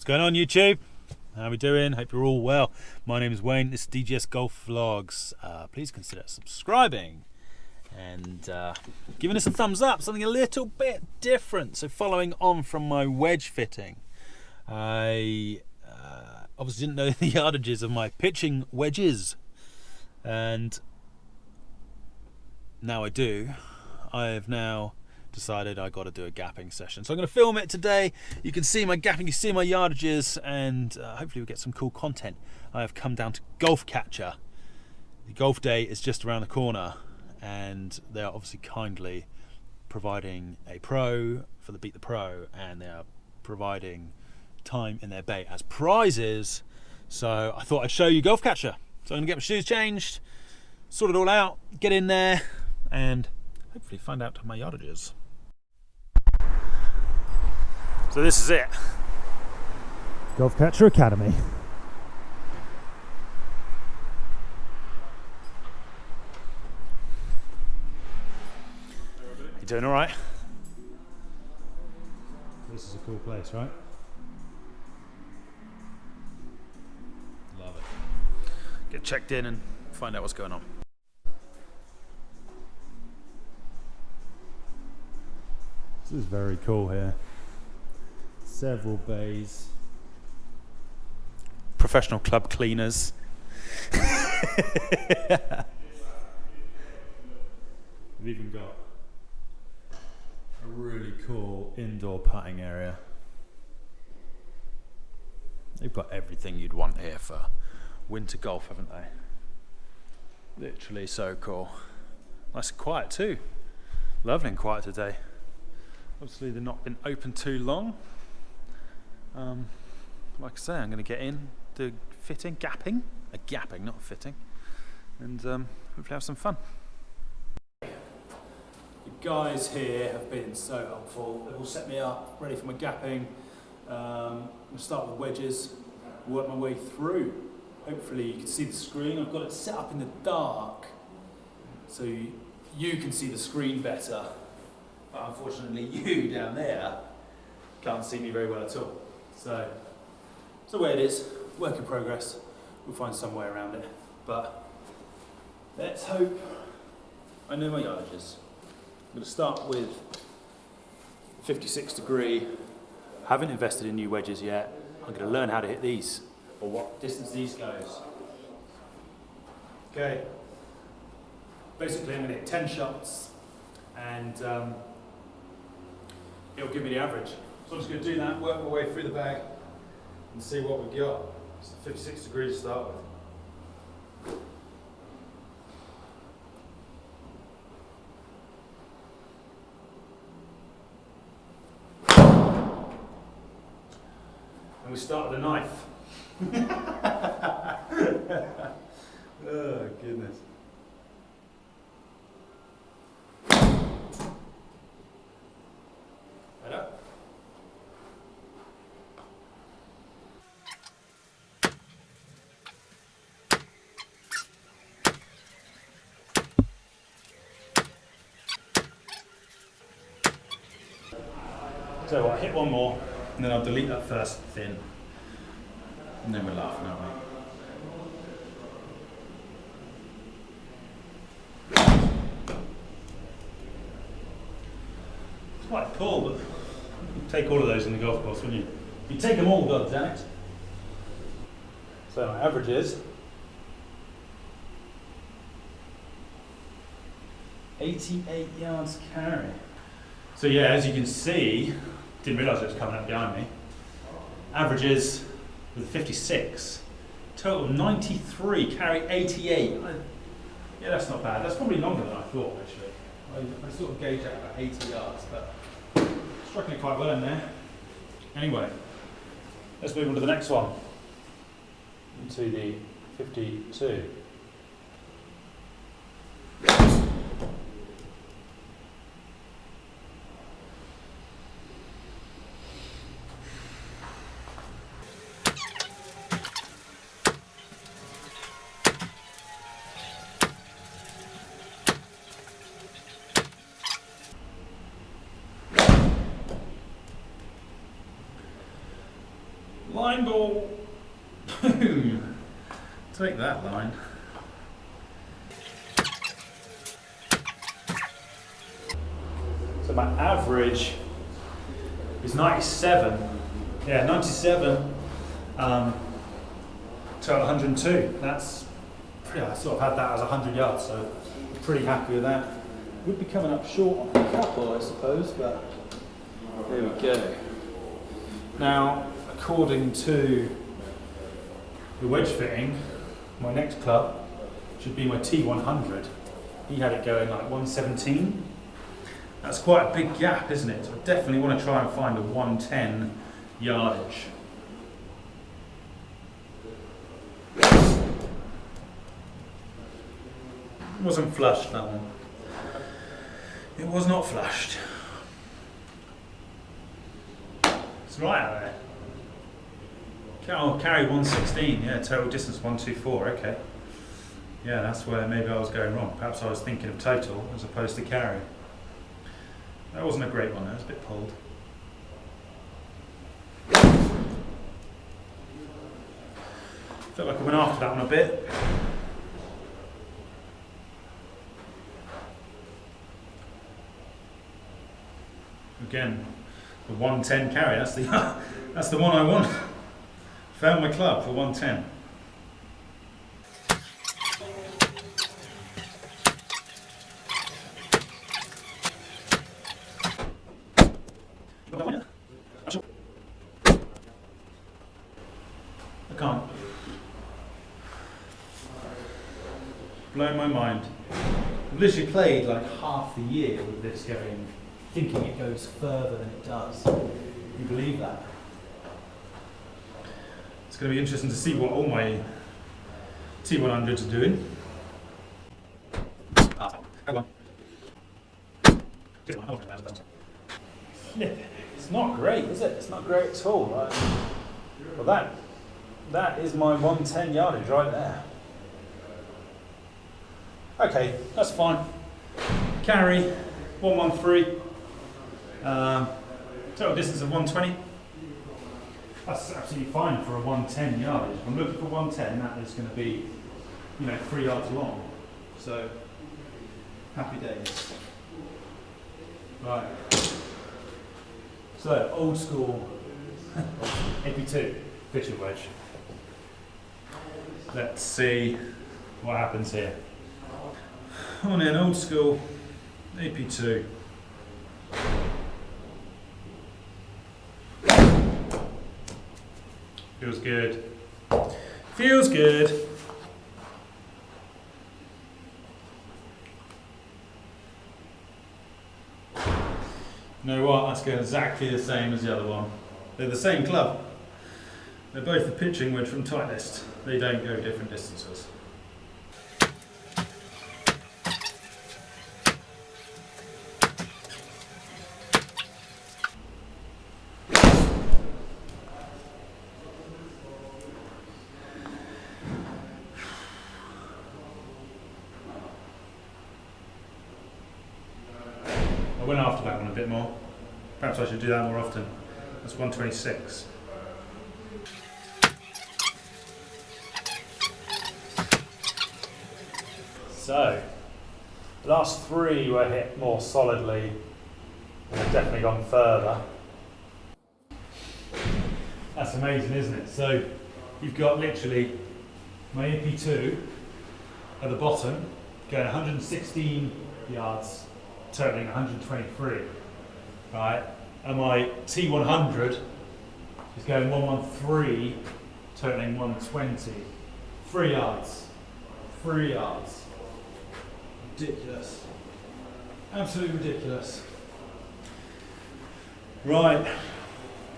What's going on, YouTube? How are we doing? Hope you're all well. My name is Wayne. This is DGS Golf Vlogs. Please consider subscribing and giving us a thumbs up, something a little bit different. So following on from my wedge fitting, I obviously didn't know the yardages of my pitching wedges, and now I do. I have now decided I got to do a gapping session, so I'm going to film it today. You can see my gapping, you see my yardages, and hopefully we'll get some cool content. I have come down to Golfcatcher. The golf day is just around the corner, and they are obviously kindly providing a pro for the Beat the Pro, and they are providing time in their bay as prizes. So I thought I'd show you Golfcatcher. So I'm going to get my shoes changed, sort it all out, get in there, and hopefully find out my yardages. So this is it. Golfcatcher Academy. You doing all right? This is a cool place, right? Love it. Get checked in and find out what's going on. This is very cool here. Several bays. Professional club cleaners. We've even got a really cool indoor putting area. They've got everything you'd want here for winter golf, haven't they? Literally so cool. Nice and quiet too. Lovely and quiet today. Obviously they've not been open too long. Like I say, I'm going to get in, do fitting, gapping, not fitting, and hopefully have some fun. The guys here have been so helpful. They've all set me up, ready for my gapping. I'm going to start with wedges, work my way through. Hopefully you can see the screen. I've got it set up in the dark, so you can see the screen better. But unfortunately you down there can't see me very well at all. So it's the way it is, work in progress. We'll find some way around it. But let's hope I know my yardages. I'm going to start with 56 degree. Haven't invested in new wedges yet. I'm going to learn how to hit these, or what distance these goes. Okay. Basically I'm going to hit 10 shots, and it'll give me the average. So I'm just going to do that, work my way through the bag and see what we've got. It's 56 degrees to start with. And we start with a knife. Oh goodness. So I'll hit one more, and then I'll delete that first thin, and then we're laughing, aren't we? It's quite cool, but you'd take all of those in the golf course, wouldn't you? You'd take them all, God damn it. So my average is 88 yards carry. So yeah, as you can see, didn't realise it was coming up behind me. Averages with 56. Total 93, carry 88. Yeah, that's not bad. That's probably longer than I thought, actually. I sort of gauged at about 80 yards, but struck it quite well in there. Anyway, let's move on to the next one. Into the 52. Line ball. Boom. Take that line. So my average is 97. Yeah, 97 to 102. That's, yeah, I sort of had that as 100 yards, so I'm pretty happy with that. Would be coming up short on a couple, I suppose, but there we go. Now, according to the wedge fitting, my next club should be my T100. He had it going like 117. That's quite a big gap, isn't it? So I definitely want to try and find a 110 yardage. It wasn't flushed, that one. It was not flushed. It's right out there. Oh, carry 116, yeah, total distance 124, okay. Yeah, that's where maybe I was going wrong. Perhaps I was thinking of total as opposed to carry. That wasn't a great one, that was a bit pulled. Felt like I went after that one a bit. Again, the 110 carry, that's the one I want. Found my club for 110. I can't. Blown my mind. I've literally played like half the year with this going, thinking it goes further than it does. You believe that? It's going to be interesting to see what all my T100s are doing. It's not great, is it? It's not great at all. Well, that is my 110 yardage right there. Okay, that's fine. Carry 113. Total distance of 120. That's absolutely fine for a 110 yardage. If I'm looking for 110, that is going to be, 3 yards long. So, happy days. Right. So, old school AP2 pitcher wedge. Let's see what happens here. On in, old school AP2. Feels good. Feels good. You know what? That's going exactly the same as the other one. They're the same club. They're both the pitching wedge from Titleist. They don't go different distances. I went after that one a bit more. Perhaps I should do that more often. That's 126. So, the last 3 were hit more solidly and have definitely gone further. That's amazing, isn't it? So, you've got literally my AP2 at the bottom going 116 yards, totaling 123, right? And my T100 is going 113, totaling 120. 3 yards. 3 yards. Ridiculous. Absolutely ridiculous. Right.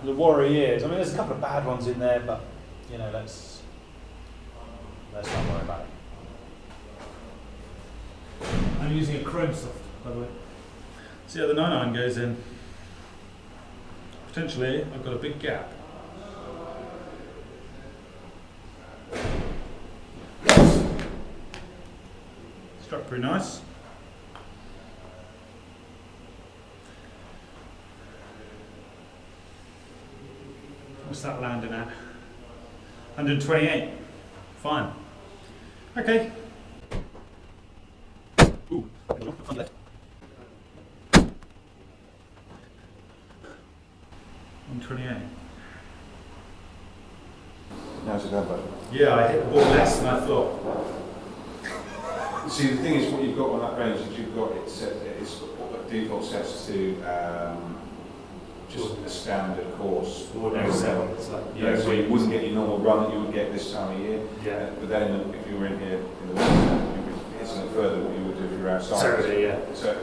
The Warriors. I mean, there's a couple of bad ones in there, but, let's not worry about it. I'm using a chrome soft, by the way. See how the 9-iron goes in. Potentially, I've got a big gap. Struck pretty nice. What's that landing at? 128. Fine. Okay. Ooh, on left. 128. How's it going, bud? Yeah, I hit the ball less than I thought. See, the thing is, what you've got on that range is you've got it set, it's default sets to just a standard course. Ordinary seven. Yeah, so you wouldn't get your normal run that you would get this time of year. Yeah. But then if you were in here in the winter, you would hit something further than you would do if you were outside. Totally, yeah. So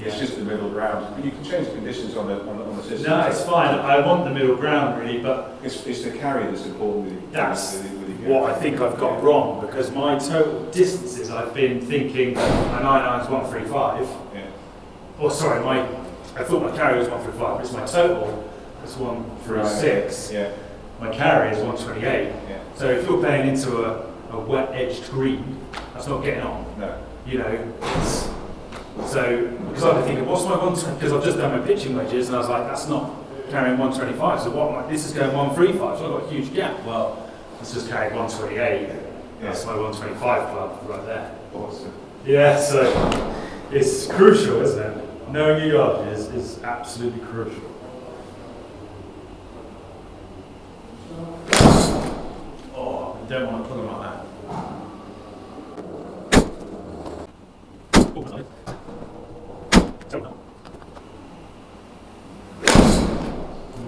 it's just the middle ground. But you can change the conditions on the system. No, it's fine. I want the middle ground really, but It's the carry that's important with you. that's what I think I've got wrong, because my total distances I've been thinking my 9 is 135. Yeah. Oh, sorry, I thought my carry was 135, but it's my total is 136. Yeah. My carry is 128. Yeah. So if you're playing into a wet edged green, that's not getting on. No. You know, so because I've been thinking, what's my 120? Because I've just done my pitching wedges, and I was like, that's not carrying 125. So what? This is going 135. So I've got a huge gap. Well, it's just carried 128. That's my 125 club right there. Awesome. Yeah, so it's crucial, isn't it? Knowing your yardages is absolutely crucial. Oh, you don't want to put them like that.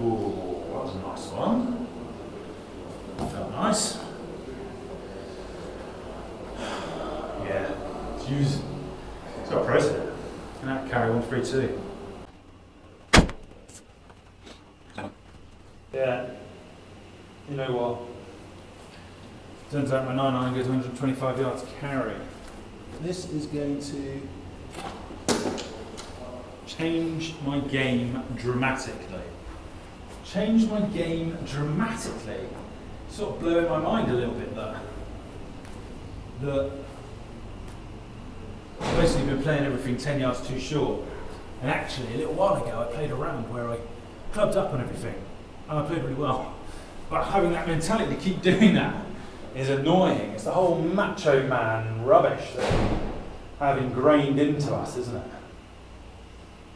Ooh, that was a nice one. Felt nice. Yeah, it's got a precedent. Can that carry 132? Yeah. You know what? Turns out my 9 goes 125 yards carry. This is going to change my game dramatically. Change my game dramatically. Sort of blowing my mind a little bit though. I've basically been playing everything 10 yards too short. And actually, a little while ago, I played a round where I clubbed up on everything. And I played really well. But having that mentality to keep doing that is annoying. It's the whole macho man rubbish that we have ingrained into us, isn't it?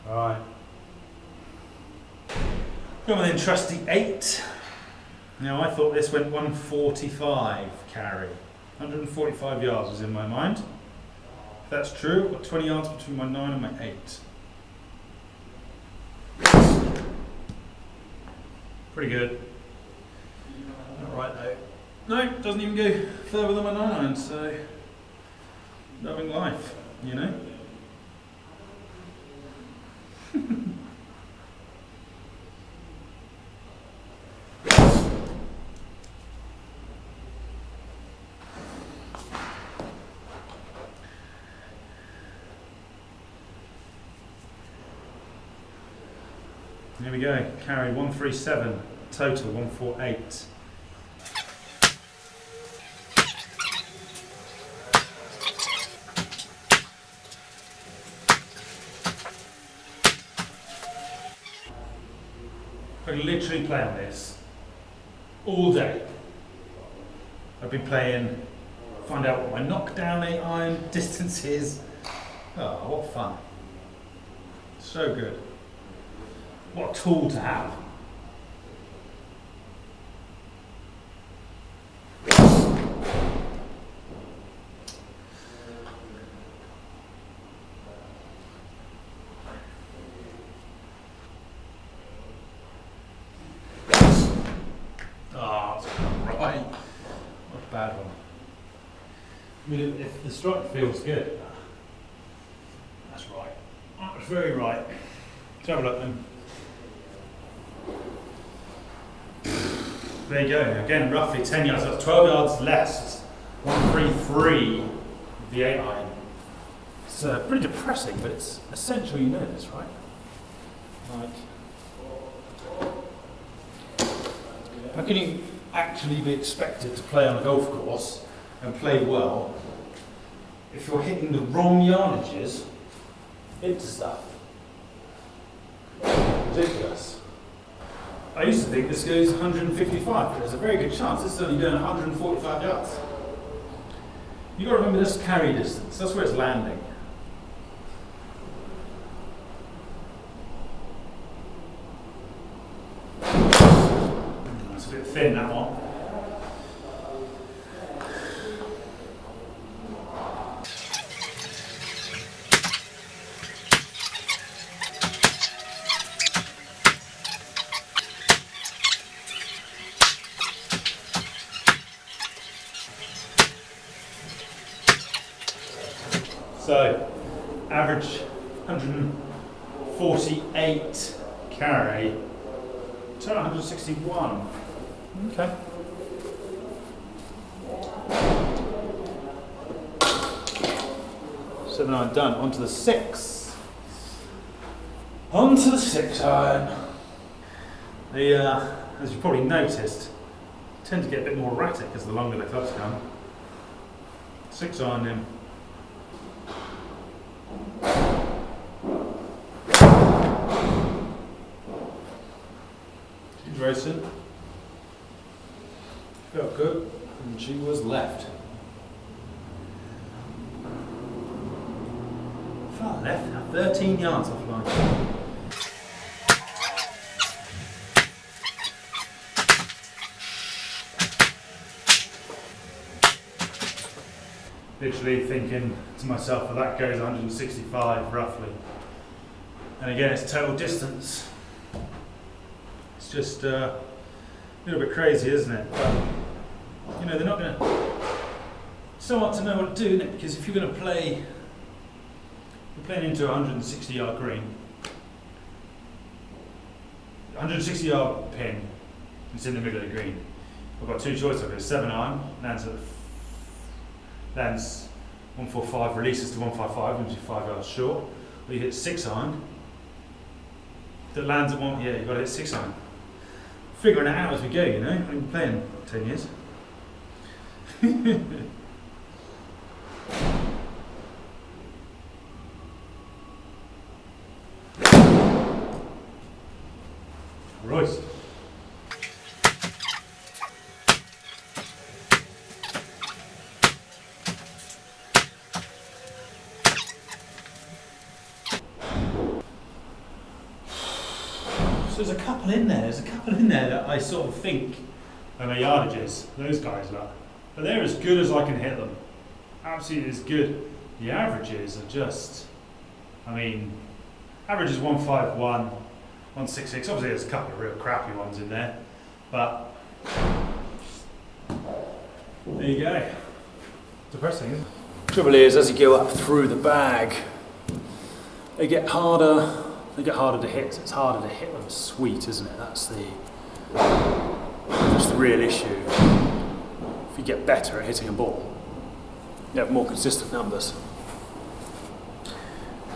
Alright. Got my then trusty 8. Now I thought this went 145 carry. 145 yards was in my mind. If that's true, I've got 20 yards between my 9 and my 8. Pretty good. Not right though. No, doesn't even go further than my 9, so loving life, you know? Here we go, carry 137, total 148. I could literally play on this all day. I've been playing, find out what my knockdown 8 iron distance is. Oh, what fun. So good. What a tool to have. Oh, that's right. What a bad one. I mean, if the strike feels good, that's right. That's very right. Let's have a look then. There you go, again roughly 10 yards, that's 12 yards less, 133 with the 8 iron. It's pretty depressing, but it's essential you know this, right? Like, how can you actually be expected to play on a golf course and play well if you're hitting the wrong yardages into stuff? Ridiculous. I used to think this goes 155, but there's a very good chance this is only going 145 yards. You've got to remember this carry distance, that's where it's landing. It's a bit thin, that one. So, average 148 carry to 161. Okay. So now I'm done. On to the 6. On to the 6 iron. As you probably noticed, tend to get a bit more erratic as the longer the clubs come. 6 iron in. She's racing. Felt good, and she was left. Far left, now 13 yards offline. Literally thinking to myself, well, that goes 165 roughly. And again, it's total distance. It's just a little bit crazy, isn't it? But, you know, they're not going to. Somewhat to know what to do, isn't it? Because if you're going to play, you're playing into a 160-yard green, 160-yard pin. It's in the middle of the green. I've got two choices. I've got a 7 iron, lands 145, releases to 155, which is 5 yards short. Or you hit 6 iron that lands at one. Yeah, you've got to hit 6 iron. Figuring it out as we go, you know. I've been playing 10 years. Royce. So there's a couple in there. There's a couple in there that I sort of think are my yardages. Those guys are. But they're as good as I can hit them. Absolutely as good. The averages are just, I mean, average is 151, 166. Obviously there's a couple of real crappy ones in there. But there you go. Depressing, isn't it? Trouble is, as you go up through the bag, they get harder. They get harder to hit. It's harder to hit them sweet, isn't it? That's the real issue. If you get better at hitting a ball, you have more consistent numbers.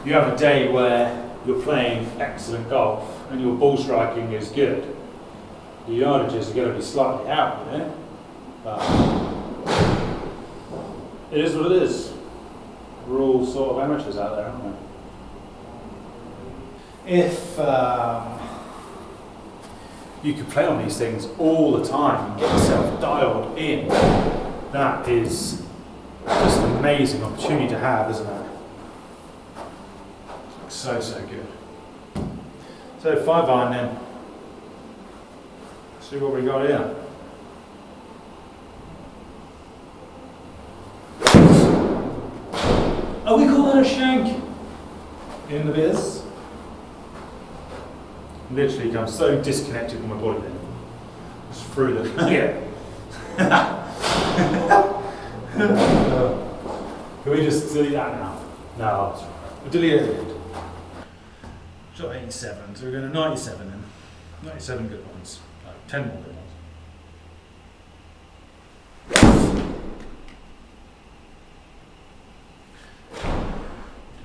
You have a day where you're playing excellent golf and your ball striking is good. The yardages are going to be slightly out, you know? But it is what it is. We're all sort of amateurs out there, aren't we? If you could play on these things all the time and get yourself dialed in, that is just an amazing opportunity to have, isn't it? So good. So 5 iron then. See what we got here. Oh, we call that a shank in the biz. Literally comes so disconnected from my body then. Just through the yeah. Can we just delete that now? No, that's right. We'll delete it at the end. Shot 87, so we're going to 97 then. 97 good ones. 10 more good ones.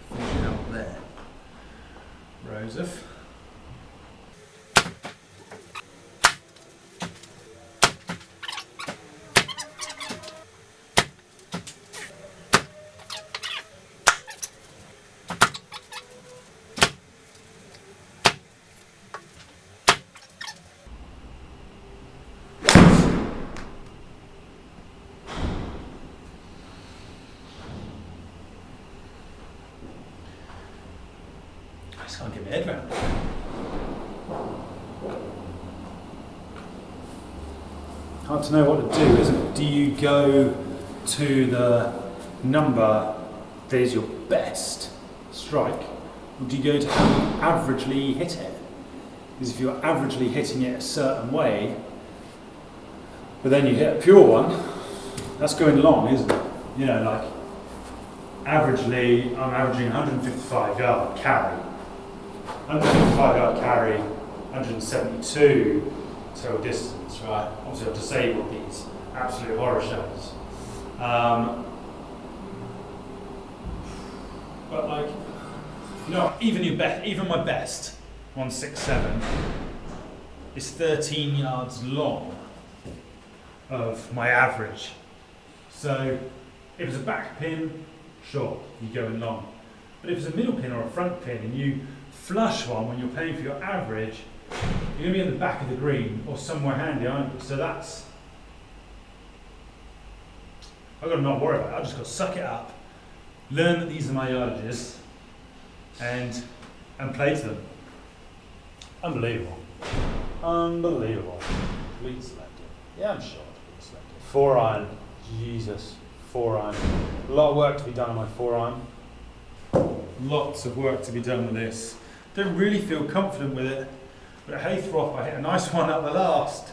Finish it up there. Roseph. head round. Hard to know what to do, isn't it? Do you go to the number that is your best strike, or do you go to how you averagely hit it? Because if you're averagely hitting it a certain way, but then you hit a pure one, that's going long, isn't it? You know, like, averagely, I'm averaging 155 yard carry. 155 yard carry, 172 total distance, right? Obviously I've disabled these absolute horror shows. But like, you know, even my best, 167, is 13 yards long of my average. So if it's a back pin, sure, you go in long. But if it's a middle pin or a front pin and you flush one when you're paying for your average, you're going to be in the back of the green or somewhere handy, aren't you? So that's, I've got to not worry about it. I've just got to suck it up, learn that these are my yardages, and play to them. Unbelievable. Unbelievable. Lead selected. Yeah, I'm sure lead selected. 4-iron. Jesus. 4-iron. A lot of work to be done on my 4-iron. Lots of work to be done with this. Don't really feel confident with it. But at Haythrop, I hit a nice one up the last.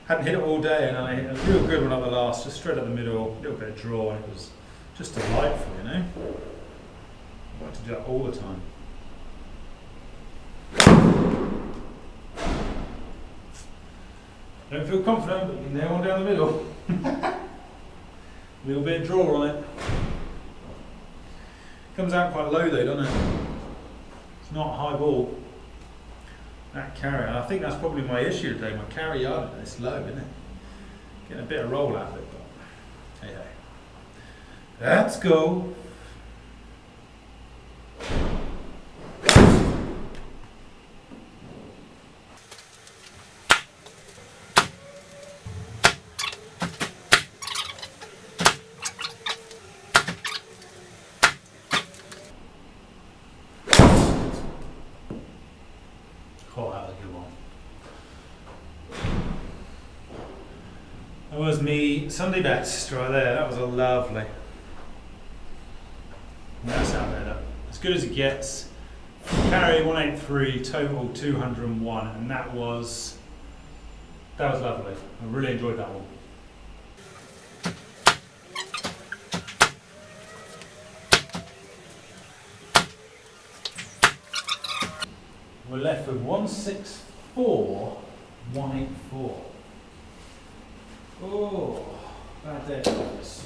Hadn't hit it all day, and I hit a real good one up the last, just straight up the middle, a little bit of draw, and it was just delightful, you know? I like to do that all the time. Don't feel confident, but you can nail one down the middle. A little bit of draw on it. Comes out quite low though, doesn't it? It's not a high ball. That carry, and I think that's probably my issue today. My carry yard is low, isn't it? Getting a bit of roll out of it, but hey, hey. Let's go. Oh, that was a good one. That was me Sunday best right there. That was a lovely. That's out there, as good as it gets. Carry 183, total 201, and that was lovely. I really enjoyed that one. We're left with 164, 184. Oh, bad day for this.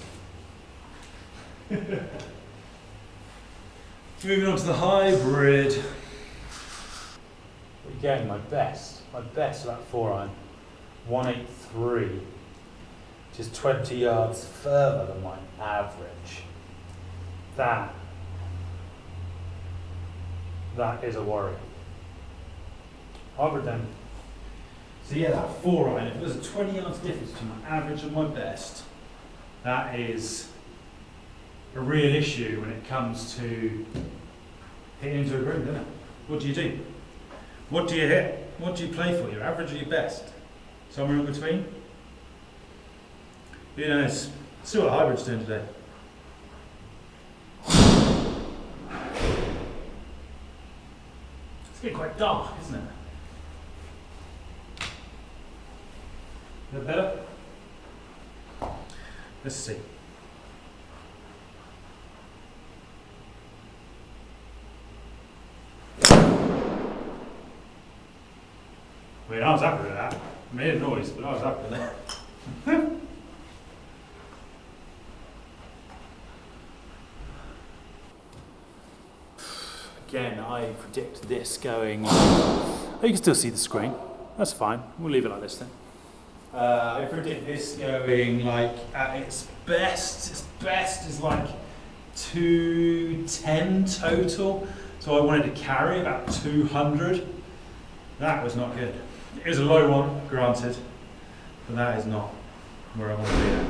Moving on to the hybrid. Again, my best about 4-iron, 183, which is 20 yards further than my average. That is a worry. Hybrid then. So yeah, that 4-iron, if there's a 20 yards difference between my average and my best, that is a real issue when it comes to hitting into a green, isn't it? What do you do? What do you hit? What do you play for? Your average or your best? Somewhere in between? Who knows? See what the hybrid's doing today. It's getting quite dark, isn't it? Is that better? Let's see. I mean, I was happy with that. I made a noise, but I was happy with that. Again, I predict this going. Oh, you can still see the screen. That's fine. We'll leave it like this then. I predict this going like at its best. Its best is like 210 total. So I wanted to carry about 200. That was not good. It is a low one, granted, but that is not where I want to be at.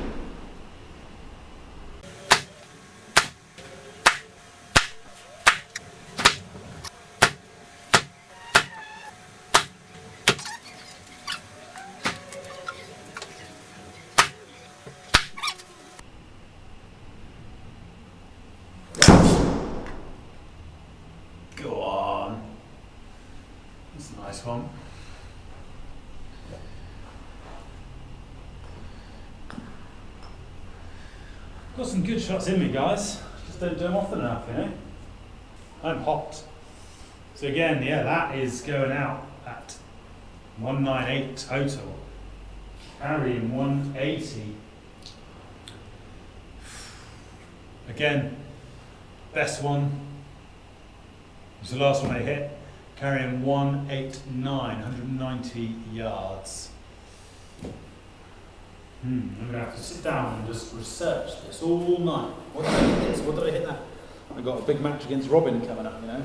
Got some good shots in me, guys. Just don't do them often enough, you know. I'm hot. So again, yeah, that is going out at 198 total. Carrying 180. Again, best one was the last one I hit. Carrying 189, 190 yards. I'm going to have to sit down and just research this all night. What did I hit this? What did I hit that? I've got a big match against Robin coming up, you know.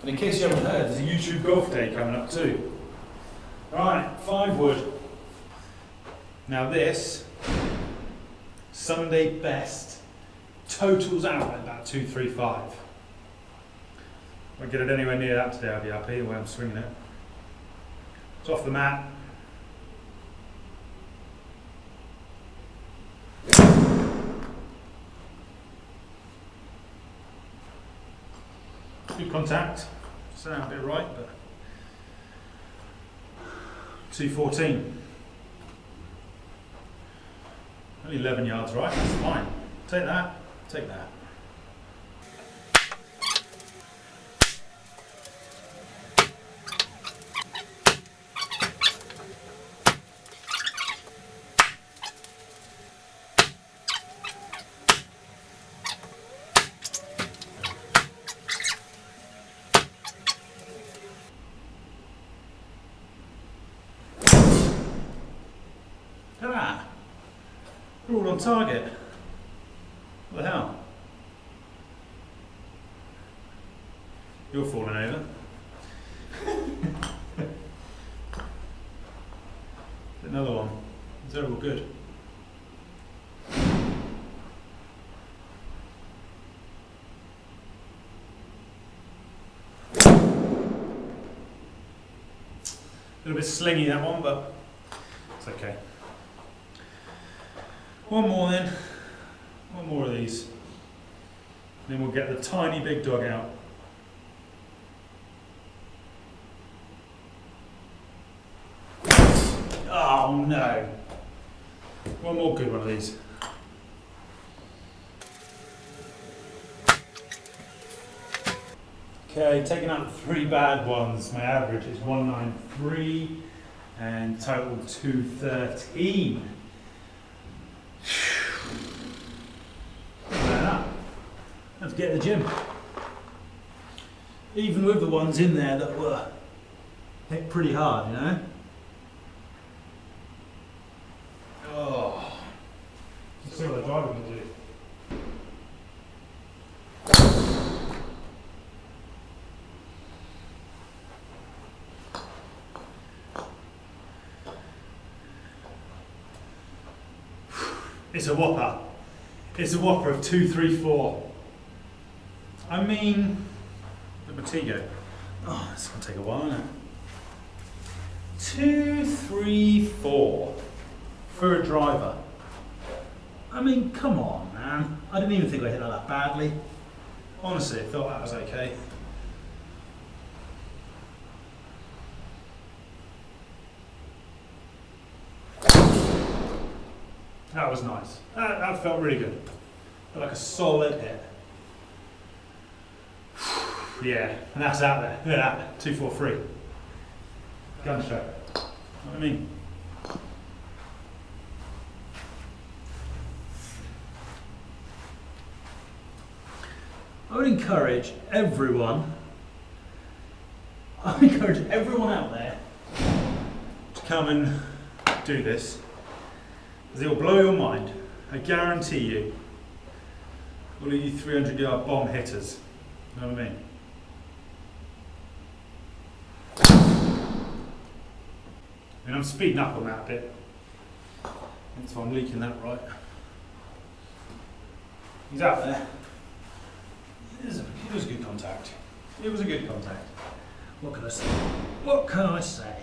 And in case you haven't heard, there's a YouTube golf day coming up too. Right, 5 wood. Now this, Sunday best, totals out at about 235. If I get it anywhere near that today, I'll be happy the way I'm swinging it. It's off the mat. Good contact. Sound a bit right, but 214. Only 11 yards right, that's fine. Take that, take that. Look at that. We're all on target. What the hell? You're falling over. Another one. Is that all good? A little bit slingy that one, but it's okay. One more then. One more of these. Then we'll get the tiny big dog out. Oh no. One more good one of these. Okay, taking out the 3 bad ones. My average is 193 and total 213. Have to get to the gym. Even with the ones in there that were hit pretty hard, you know? Oh. Let's see what the driver can do. It's a whopper. It's a whopper of 234. I mean, look at my tee go. Oh, it's going to take a while, isn't it? 234 for a driver. I mean, come on, man. I didn't even think I hit that badly. Honestly, I thought that was okay. That was nice. That felt really good. Felt like a solid hit. Yeah, and that's out there. Look at that, 243. Gun shot. What I mean? I would encourage everyone out there to come and do this, because it will blow your mind. I guarantee you. All of you 300-yard bomb hitters. You know what I mean? And I'm speeding up on that a bit. So I'm leaking that right. He's out there. It was a good contact. It was a good contact. What can I say? What can I say?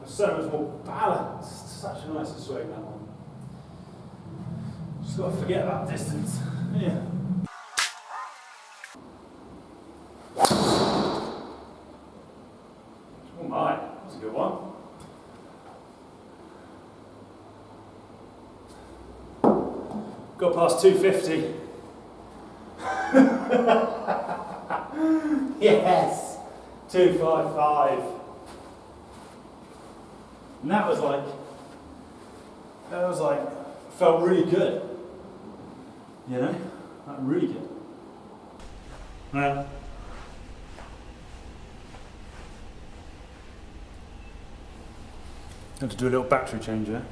So much more balanced. Such a nice swing, that one. Just got to forget about distance. Yeah. Oh my, that's a good one. Got past 250. Yes! 255. And that was like, felt really good. You know? Like really good. Well, had to do a little battery change there.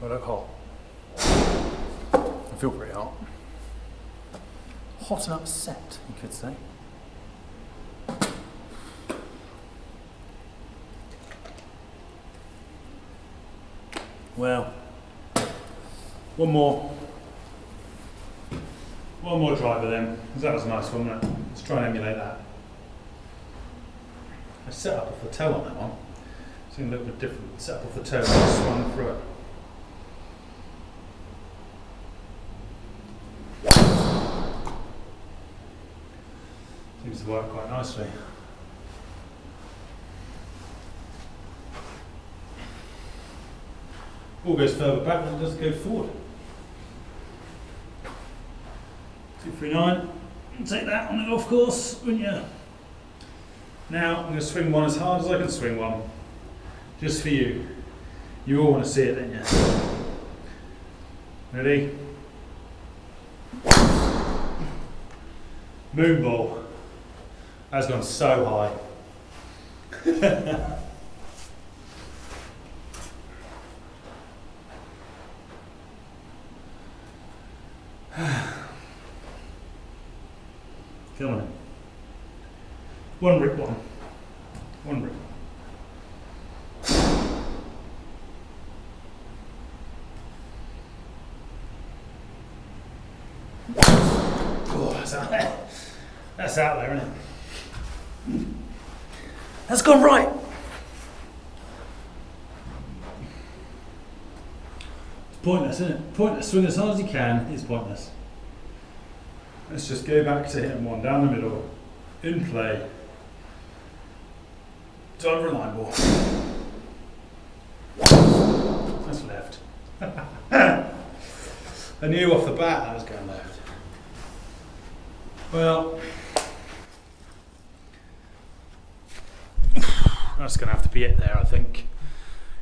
I look hot. I feel pretty hot. Hot and upset, you could say. Well, one more driver then, because that was a nice one, wasn't it? Let's try and emulate that. I set up off the toe on that one. It's a little bit different. Set up off the toe and just swung through it. Seems to work quite nicely. Ball goes further back than it does go forward. 239. Take that on the golf course, wouldn't you? Now I'm going to swing one as hard as I can swing one. Just for you. You all want to see it, don't you? Ready? Moon ball. That's gone so high. Come on. One rip one. One rip. Oh, that's out there. That's out there, isn't it? That's gone right. It's pointless, isn't it? Pointless. Swing as hard as you can. It's pointless. Let's just go back to hitting one down the middle, in play, driver line ball. That's left. I knew off the bat that was going left. Well, that's going to have to be it there, I think.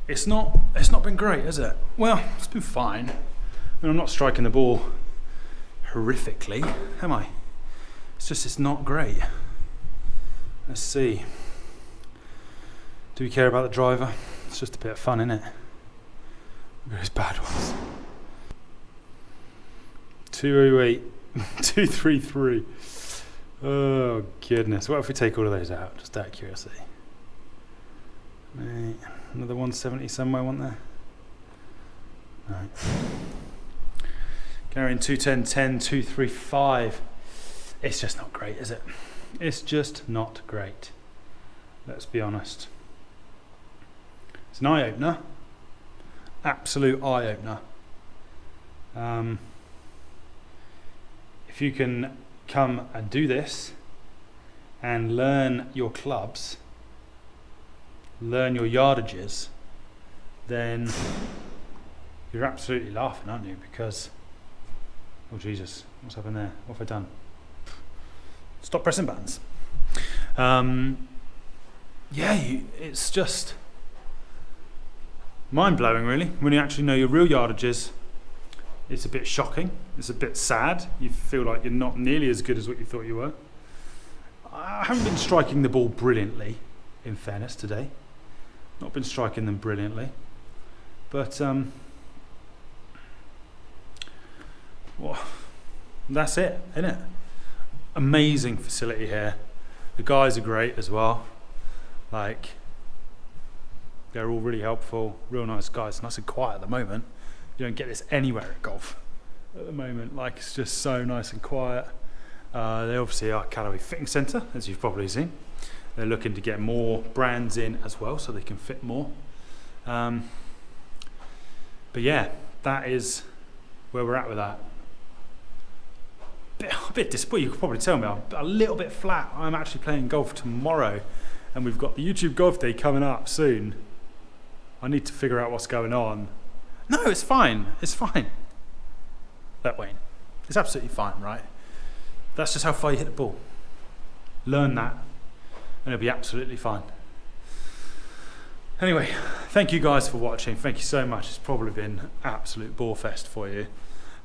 It's not been great, has it? Well, it's been fine. I mean, I'm not striking the ball horrifically, am I? It's not great. Let's see. Do we care about the driver? It's just a bit of fun, isn't it? Look at those bad ones. 208, 233. Oh goodness. What if we take all of those out? Just out of curiosity. Right. Another 170 somewhere, wasn't there? Right. Carrying 210, 10, 235. It's just not great, is it? It's just not great. Let's be honest. It's an eye-opener. Absolute eye-opener. If you can come and do this and learn your clubs, learn your yardages, then you're absolutely laughing, aren't you? Because, oh Jesus, what's happened there? What have I done? Stop pressing buttons. It's just mind-blowing, really. When you actually know your real yardages, it's a bit shocking. It's a bit sad. You feel like you're not nearly as good as what you thought you were. I haven't been striking the ball brilliantly, in fairness, today. Not been striking them brilliantly. But, well, that's it, isn't it? Amazing facility here. The guys are great as well. Like, they're all really helpful, real nice guys. Nice and quiet at the moment. You don't get this anywhere at golf at the moment. Like, it's just so nice and quiet. They obviously are Callaway Fitting Centre, as you've probably seen. They're looking to get more brands in as well, so they can fit more. But yeah, that is where we're at with that. A bit disappointed, you could probably tell me, I'm a little bit flat. I'm actually playing golf tomorrow, and we've got the YouTube Golf Day coming up soon. I need to figure out what's going on. No, it's fine, it's fine. Look, Wayne, it's absolutely fine, right? That's just how far you hit the ball. Learn that, and it'll be absolutely fine. Anyway, thank you guys for watching. Thank you so much. It's probably been absolute bore fest for you,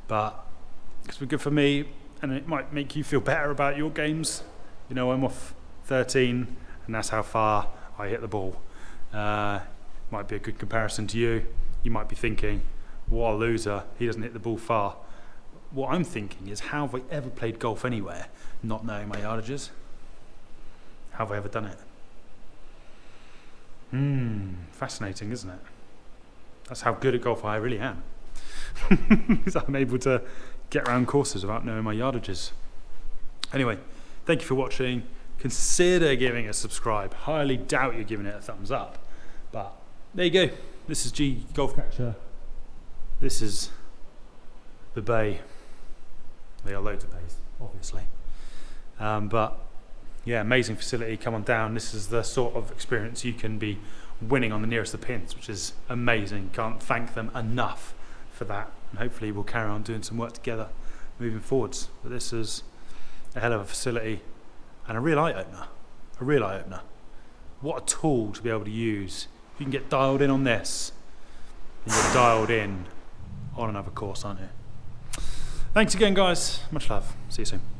but it's been good for me, and it might make you feel better about your games. You know, I'm off 13, and that's how far I hit the ball. Might be a good comparison to you. You might be thinking, what a loser, he doesn't hit the ball far. What I'm thinking is, how have I ever played golf anywhere not knowing my yardages? How have I ever done it? Fascinating, isn't it? That's how good at golf I really am. Because I'm able to get around courses without knowing my yardages. Anyway, thank you for watching. Consider giving a subscribe. Highly doubt you're giving it a thumbs up. But there you go. This is Golfcatcher. This is the bay. There are loads of bays, obviously. But yeah, amazing facility. Come on down. This is the sort of experience you can be winning on the nearest of the pins, which is amazing. Can't thank them enough for that. And hopefully we'll carry on doing some work together moving forwards. But this is a hell of a facility and a real eye-opener. A real eye-opener. What a tool to be able to use. If you can get dialed in on this, then you're dialed in on another course, aren't you? Thanks again, guys. Much love. See you soon.